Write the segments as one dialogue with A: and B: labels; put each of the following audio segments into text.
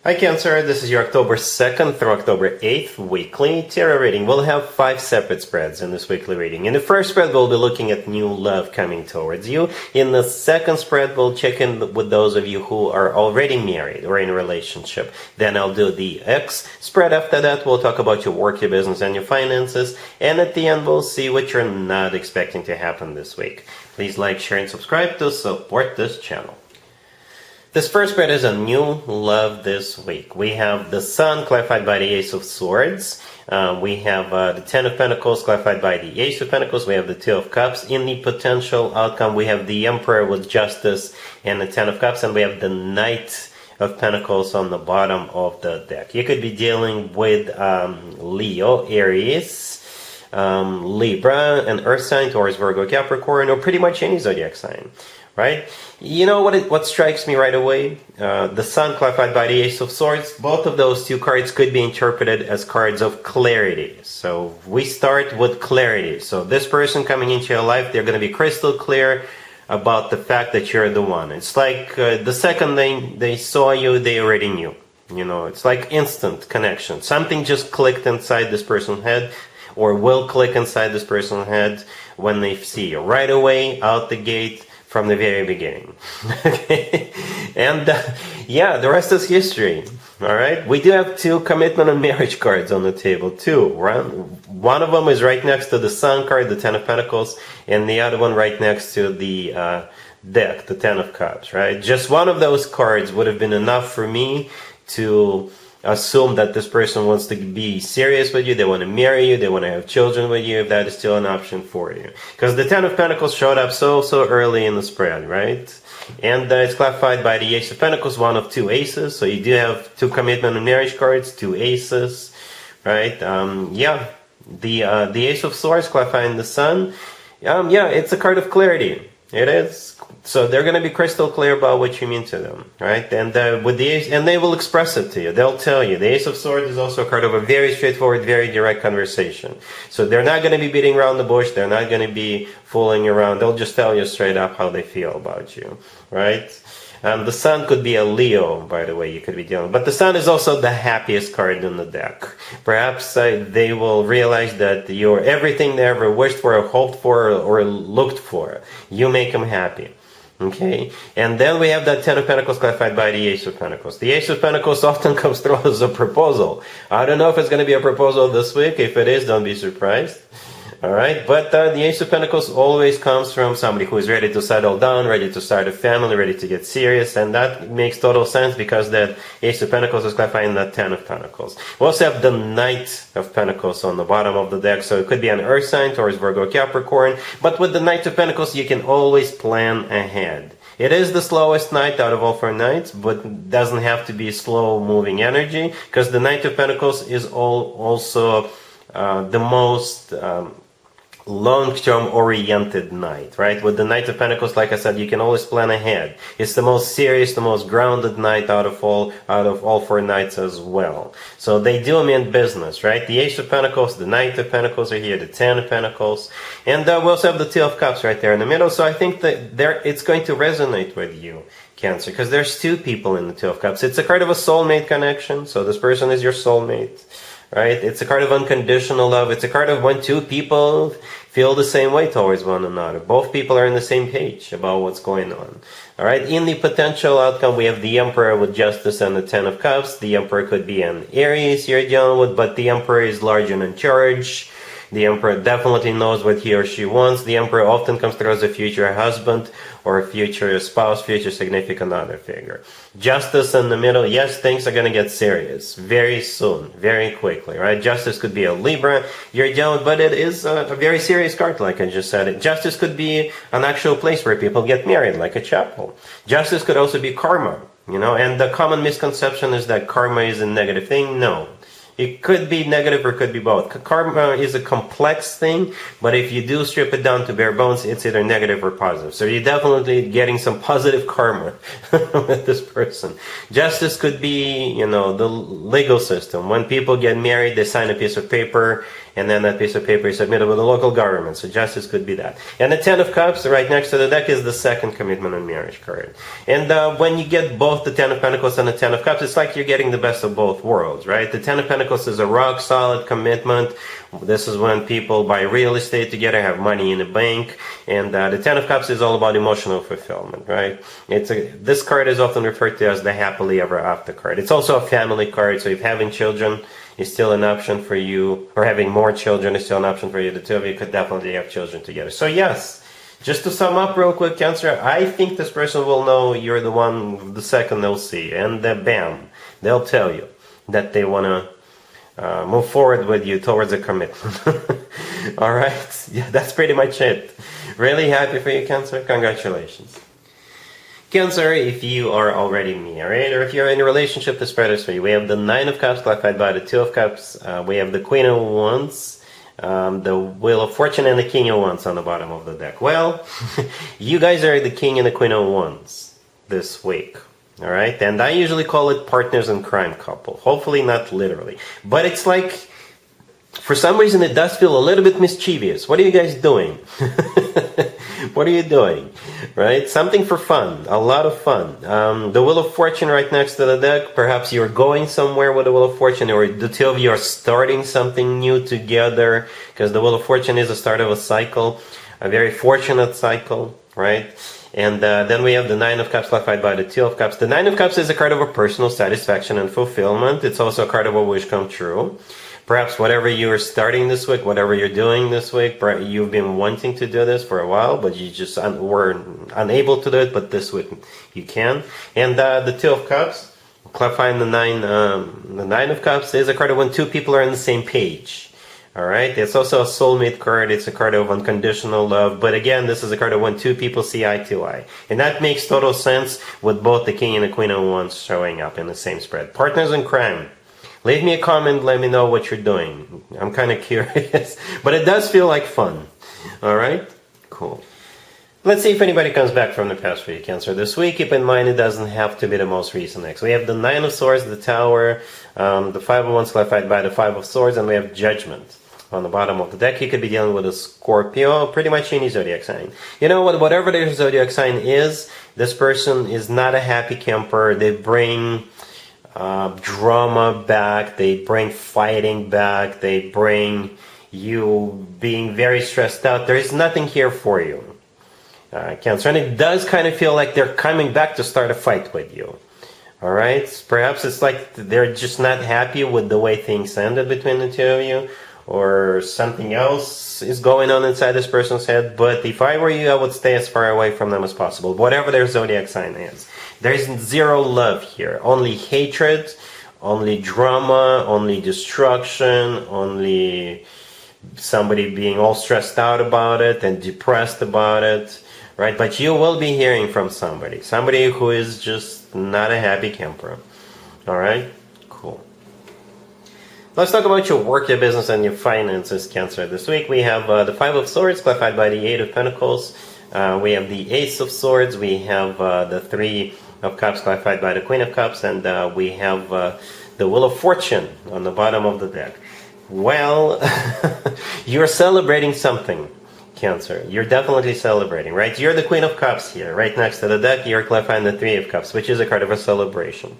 A: Hi Cancer, this is your October 2nd through October 8th weekly tarot reading. We'll have 5 separate spreads in this weekly reading. In the first spread, we'll be looking at new love coming towards you. In the second spread, we'll check in with those of you who are already married or in a relationship. Then I'll do the X spread. After that, we'll talk about your work, your business, and your finances. And at the end, we'll see what you're not expecting to happen this week. Please like, share, and subscribe to support this channel. This first spread is a new love this week. We have the Sun clarified by the Ace of Swords. We have the Ten of Pentacles clarified by the Ace of Pentacles. We have the Two of Cups. In the potential outcome, we have the Emperor with Justice and the Ten of Cups. And we have the Knight of Pentacles on the bottom of the deck. You could be dealing with Leo, Aries, Libra, an Earth sign, Taurus, Virgo, Capricorn, or pretty much any zodiac sign. Right? You know what strikes me right away? The Sun clarified by the Ace of Swords. Both of those two cards could be interpreted as cards of clarity. So we start with clarity. So this person coming into your life, they're going to be crystal clear about the fact that you're the one. It's like the second they saw you, they already knew. You know, it's like instant connection. Something just clicked inside this person's head, or will click inside this person's head when they see you. Right away, out the gate, from the very beginning. Okay, and yeah, the rest is history. All right, we do have 2 commitment and marriage cards on the table too. Right? One of them is right next to the Sun card, the Ten of Pentacles, and the other one right next to the deck, the Ten of Cups. Right, just one of those cards would have been enough for me to assume that this person wants to be serious with you, they want to marry you, they want to have children with you, if that is still an option for you. Because the Ten of Pentacles showed up so early in the spread, right? And it's clarified by the Ace of Pentacles, one of 2 aces. So you do have 2 commitment and marriage cards, 2 aces, right? Yeah, the Ace of Swords clarifying the Sun. Yeah, it's a card of clarity. It is. So they're going to be crystal clear about what you mean to them, right? And with the Ace, and they will express it to you. They'll tell you. The Ace of Swords is also a card of a very straightforward, very direct conversation. So they're not going to be beating around the bush. They're not going to be fooling around. They'll just tell you straight up how they feel about you, right? The Sun could be a Leo, by the way, you could be dealing with. But the Sun is also the happiest card in the deck. Perhaps they will realize that you're everything they ever wished for, or hoped for, or looked for. You make them happy. Okay, and then we have that Ten of Pentacles clarified by the Ace of Pentacles. The Ace of Pentacles often comes through as a proposal. I don't know if it's going to be a proposal this week. If it is, don't be surprised. Alright, but the Ace of Pentacles always comes from somebody who is ready to settle down, ready to start a family, ready to get serious, and that makes total sense because that Ace of Pentacles is clarifying that Ten of Pentacles. We also have the Knight of Pentacles on the bottom of the deck, so it could be an Earth sign, Taurus, Virgo, Capricorn, but with the Knight of Pentacles you can always plan ahead. It is the slowest knight out of all 4 knights, but doesn't have to be slow-moving energy, because the Knight of Pentacles is also the most long-term oriented knight, right? With the Knight of Pentacles, like I said, you can always plan ahead. It's the most serious, the most grounded knight out of all 4 knights as well. So they do mean business, right? The Ace of Pentacles, the Knight of Pentacles are here, the Ten of Pentacles, and we also have the Two of Cups right there in the middle. So I think that it's going to resonate with you, Cancer, because there's 2 people in the Two of Cups. It's a card of a soulmate connection, so this person is your soulmate. Right? It's a card of unconditional love. It's a card of when 2 people feel the same way towards one another. Both people are on the same page about what's going on. All right. In the potential outcome, we have the Emperor with Justice and the Ten of Cups. The Emperor could be an Aries you're dealing with, but the Emperor is large and in charge. The Emperor definitely knows what he or she wants. The Emperor often comes through as a future husband or a future spouse, future significant other figure. Justice in the middle. Yes, things are going to get serious very soon, very quickly, right? Justice could be a Libra you're dealing with, but it is a very serious card, like I just said. Justice could be an actual place where people get married, like a chapel. Justice could also be karma, you know, and the common misconception is that karma is a negative thing. No. It could be negative or it could be both. Karma is a complex thing, but if you do strip it down to bare bones, it's either negative or positive. So you're definitely getting some positive karma with this person. Justice could be, you know, the legal system. When people get married, they sign a piece of paper and then that piece of paper is submitted with the local government. So justice could be that. And the Ten of Cups right next to the deck is the second commitment and marriage card. And when you get both the Ten of Pentacles and the Ten of Cups, it's like you're getting the best of both worlds, right? The Ten of Pentacles is a rock solid commitment. This is when people buy real estate together, have money in the bank, and the Ten of Cups is all about emotional fulfillment, right? This card is often referred to as the happily ever after card. It's also a family card, so if having children is still an option for you, or having more children is still an option for you, the two of you could definitely have children together. So yes, just to sum up real quick, Cancer, I think this person will know you're the one the second they'll see, and bam, they'll tell you that they want to move forward with you towards a commitment. All right, yeah, that's pretty much it. Really happy for you, Cancer. Congratulations. Cancer, if you are already married or if you're in a relationship, this spread is for you. We have the Nine of Cups clarified by the Two of Cups. We have the Queen of Wands, the Wheel of Fortune, and the King of Wands on the bottom of the deck. Well, you guys are the King and the Queen of Wands this week. All right, and I usually call it partners in crime couple. Hopefully not literally, but it's like, for some reason it does feel a little bit mischievous. What are you guys doing? What are you doing? Right, something for fun, a lot of fun. The Wheel of Fortune right next to the deck. Perhaps you're going somewhere with the Wheel of Fortune, or the two of you are starting something new together, because the Wheel of Fortune is the start of a cycle, a very fortunate cycle, right? And then we have the Nine of Cups clarified by the Two of Cups. The Nine of Cups is a card of a personal satisfaction and fulfillment. It's also a card of a wish come true. Perhaps whatever you're starting this week, whatever you're doing this week, you've been wanting to do this for a while, but you just were unable to do it, but this week you can. And the Two of Cups, clarifying the Nine of Cups, is a card of when two people are on the same page. All right, it's also a soulmate card. It's a card of unconditional love. But again, this is a card of when two people see eye to eye. And that makes total sense with both the King and the Queen of Wands showing up in the same spread. Partners in crime. Leave me a comment. Let me know what you're doing. I'm kind of curious. But it does feel like fun. All right, cool. Let's see if anybody comes back from the past for you, Cancer. This week, keep in mind, it doesn't have to be the most recent X. We have the Nine of Swords, the Tower, the Five of Wands clarified by the Five of Swords, and we have Judgment. On the bottom of the deck, you could be dealing with a Scorpio, pretty much any zodiac sign. You know what? Whatever their zodiac sign is, this person is not a happy camper. They bring drama back. They bring fighting back. They bring you being very stressed out. There is nothing here for you, Cancer. And it does kind of feel like they're coming back to start a fight with you. All right? Perhaps it's like they're just not happy with the way things ended between the two of you, or something else is going on inside this person's head. But if I were you, I would stay as far away from them as possible, whatever their zodiac sign is. There's zero love here, only hatred, only drama, only destruction, only somebody being all stressed out about it and depressed about it, right? But you will be hearing from somebody who is just not a happy camper. All right, cool. Let's talk about your work, your business, and your finances, Cancer. This week we have the Five of Swords clarified by the Eight of Pentacles. We have the Ace of Swords. We have the Three of Cups clarified by the Queen of Cups. And we have the Wheel of Fortune on the bottom of the deck. Well, you're celebrating something, Cancer. You're definitely celebrating, right? You're the Queen of Cups here. Right next to the deck, you're clarifying the Three of Cups, which is a card of a celebration.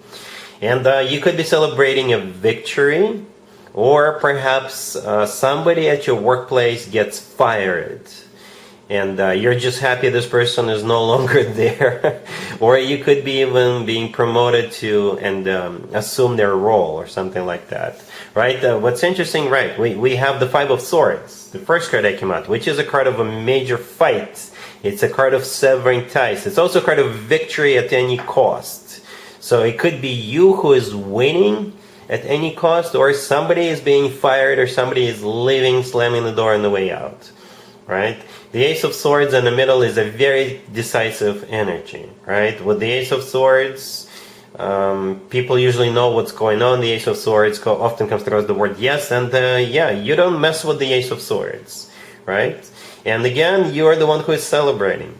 A: And you could be celebrating a victory, or perhaps somebody at your workplace gets fired, and you're just happy this person is no longer there. Or you could be even being promoted to and assume their role or something like that, right? What's interesting, right, we have the Five of Swords, the first card that came out, which is a card of a major fight. It's a card of severing ties. It's also a card of victory at any cost. So it could be you who is winning at any cost, or somebody is being fired, or somebody is leaving, slamming the door on the way out, right? The Ace of Swords in the middle is a very decisive energy, right? With the Ace of Swords, people usually know what's going on. The Ace of Swords often comes across the word yes, and yeah, you don't mess with the Ace of Swords, right? And again, you're the one who is celebrating.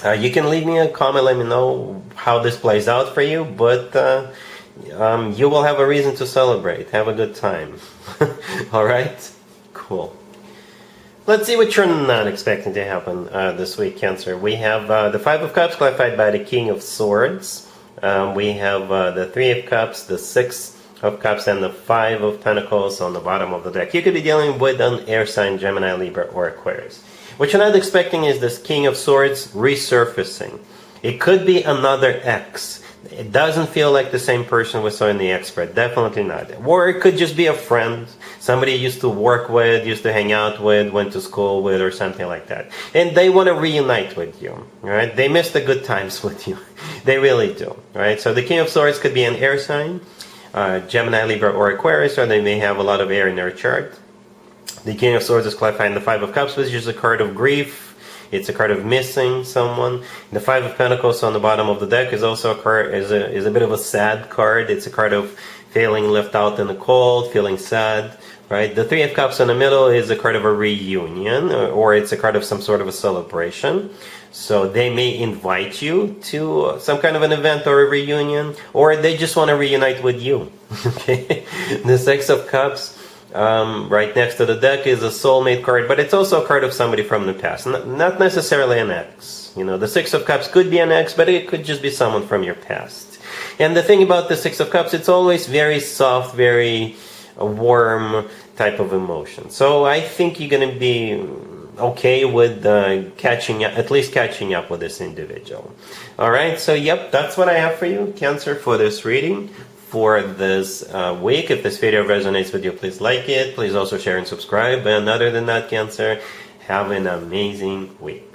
A: You can leave me a comment, let me know how this plays out for you, but you will have a reason to celebrate. Have a good time. All right? Cool. Let's see what you're not expecting to happen this week, Cancer. We have the Five of Cups clarified by the King of Swords. We have the Three of Cups, the Six of Cups, and the Five of Pentacles on the bottom of the deck. You could be dealing with an air sign, Gemini, Libra, or Aquarius. What you're not expecting is this King of Swords resurfacing. It could be another ex. It doesn't feel like the same person we saw in the ex spread. Definitely not. Or it could just be a friend, somebody you used to work with, used to hang out with, went to school with, or something like that. And they want to reunite with you, right? They miss the good times with you. They really do, right? So the King of Swords could be an air sign, Gemini, Libra, or Aquarius, or they may have a lot of air in their chart. The King of Swords is clarifying the Five of Cups, which is a card of grief. It's a card of missing someone. The Five of Pentacles on the bottom of the deck is also a card, is a bit of a sad card. It's a card of feeling left out in the cold, feeling sad, right? The Three of Cups in the middle is a card of a reunion, or it's a card of some sort of a celebration. So they may invite you to some kind of an event or a reunion, or they just want to reunite with you. Okay. The Six of Cups, right next to the deck, is a soulmate card, but it's also a card of somebody from the past, not necessarily an ex. You know, the Six of Cups could be an ex, but it could just be someone from your past. And the thing about the Six of Cups, it's always very soft, very warm type of emotion. So I think you're going to be okay with at least catching up with this individual. All right, so yep, that's what I have for you, Cancer, for this reading for this week. If this video resonates with you, please like it. Please also share and subscribe. And other than that, Cancer, have an amazing week.